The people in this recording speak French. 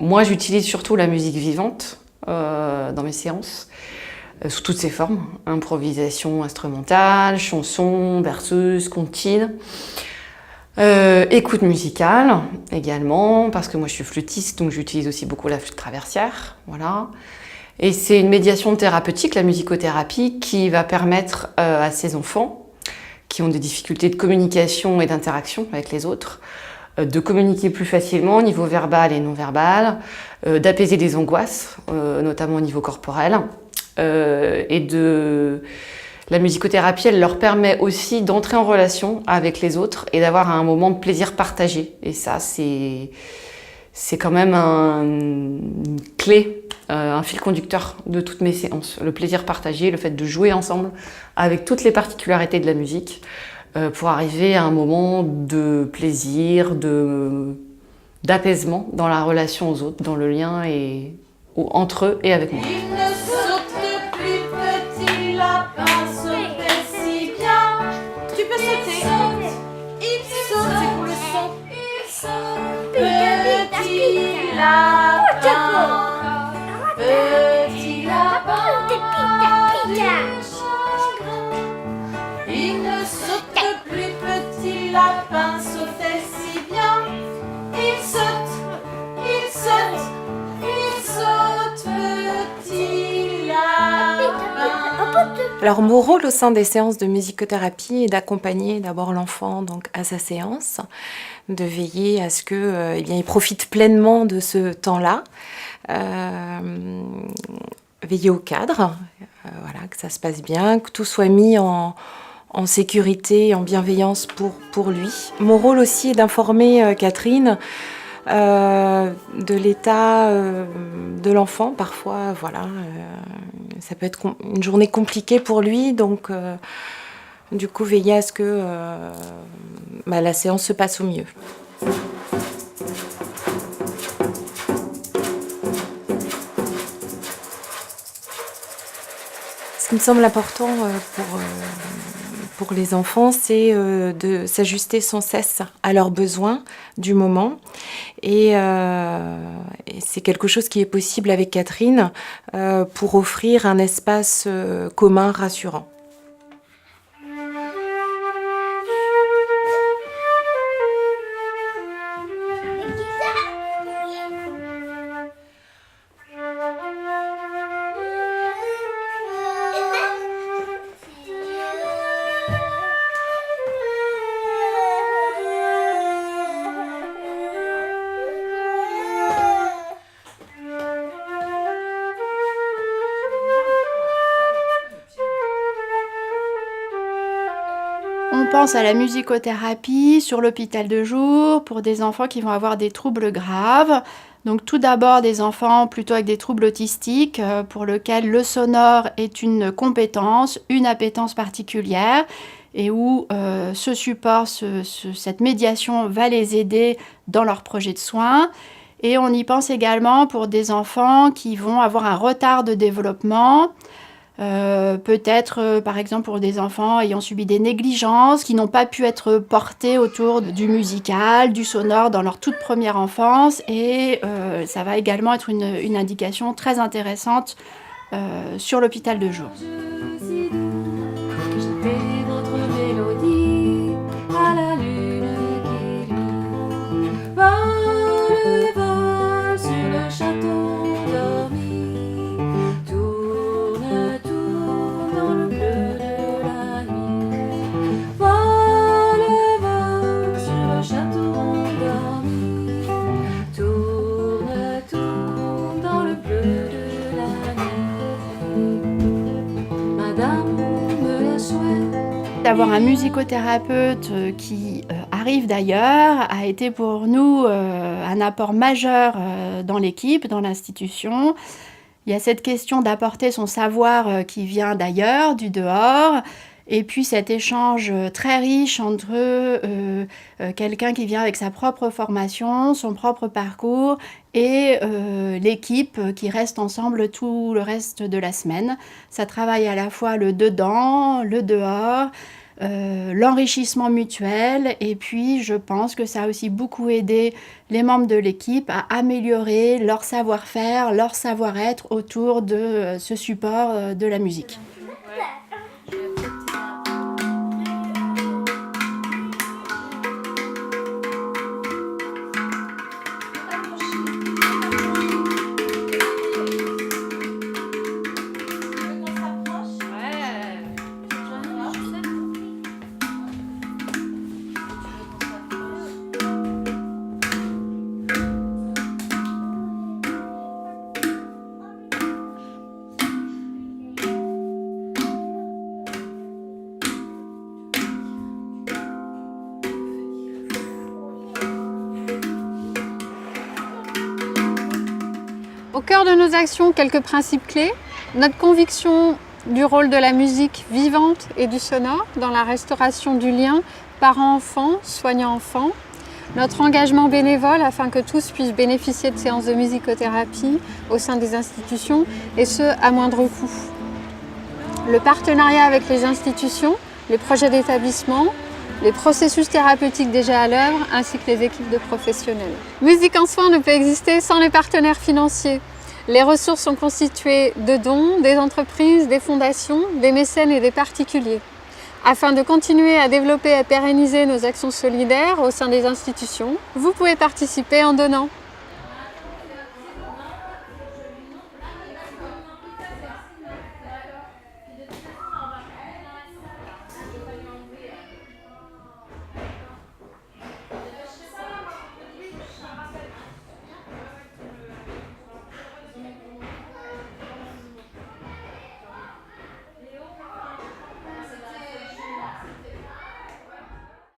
Moi, j'utilise surtout la musique vivante dans mes séances, sous toutes ses formes. Improvisation instrumentale, chanson, berceuse, comptine. Écoute musicale également, parce que moi je suis flûtiste, donc j'utilise aussi beaucoup la flûte traversière. Voilà. Et c'est une médiation thérapeutique, la musicothérapie, qui va permettre à ces enfants qui ont des difficultés de communication et d'interaction avec les autres, de communiquer plus facilement au niveau verbal et non verbal, d'apaiser des angoisses, notamment au niveau corporel, La musicothérapie, elle leur permet aussi d'entrer en relation avec les autres et d'avoir un moment de plaisir partagé. Et ça, c'est quand même une clé, un fil conducteur de toutes mes séances. Le plaisir partagé, le fait de jouer ensemble avec toutes les particularités de la musique pour arriver à un moment de plaisir, d'apaisement dans la relation aux autres, dans le lien entre eux et avec moi. Petit lapin, il ne saute plus, petit lapin sautait si bien. Il saute, il saute, il saute, petit lapin. Alors mon rôle au sein des séances de musicothérapie est d'accompagner d'abord l'enfant donc à sa séance, de veiller à ce que il profite pleinement de ce temps-là. Veiller au cadre, voilà, que ça se passe bien, que tout soit mis en sécurité, en bienveillance pour lui. Mon rôle aussi est d'informer Catherine de l'état de l'enfant. Parfois, voilà, ça peut être une journée compliquée pour lui, donc du coup veiller à ce que la séance se passe au mieux. Ce qui me semble important pour les enfants, c'est de s'ajuster sans cesse à leurs besoins du moment. Et c'est quelque chose qui est possible avec Catherine pour offrir un espace commun rassurant. On pense à la musicothérapie sur l'hôpital de jour pour des enfants qui vont avoir des troubles graves. Donc tout d'abord des enfants plutôt avec des troubles autistiques pour lesquels le sonore est une compétence, une appétence particulière et où ce support, cette médiation va les aider dans leur projet de soins. Et on y pense également pour des enfants qui vont avoir un retard de développement. Peut-être par exemple pour des enfants ayant subi des négligences qui n'ont pas pu être portés autour du musical, du sonore dans leur toute première enfance et ça va également être une indication très intéressante sur l'hôpital de jour. D'avoir un musicothérapeute qui arrive d'ailleurs a été pour nous un apport majeur dans l'équipe, dans l'institution. Il y a cette question d'apporter son savoir qui vient d'ailleurs, du dehors, et puis cet échange très riche entre quelqu'un qui vient avec sa propre formation, son propre parcours, et l'équipe qui reste ensemble tout le reste de la semaine. Ça travaille à la fois le dedans, le dehors, l'enrichissement mutuel. Et puis, je pense que ça a aussi beaucoup aidé les membres de l'équipe à améliorer leur savoir-faire, leur savoir-être autour de ce support de la musique. Au cœur de nos actions, quelques principes clés. Notre conviction du rôle de la musique vivante et du sonore dans la restauration du lien parents-enfants, soignants-enfants. Notre engagement bénévole afin que tous puissent bénéficier de séances de musicothérapie au sein des institutions et ce, à moindre coût. Le partenariat avec les institutions, les projets d'établissement, les processus thérapeutiques déjà à l'œuvre, ainsi que les équipes de professionnels. Musique en Soins ne peut exister sans les partenaires financiers. Les ressources sont constituées de dons, des entreprises, des fondations, des mécènes et des particuliers. Afin de continuer à développer et à pérenniser nos actions solidaires au sein des institutions, vous pouvez participer en donnant.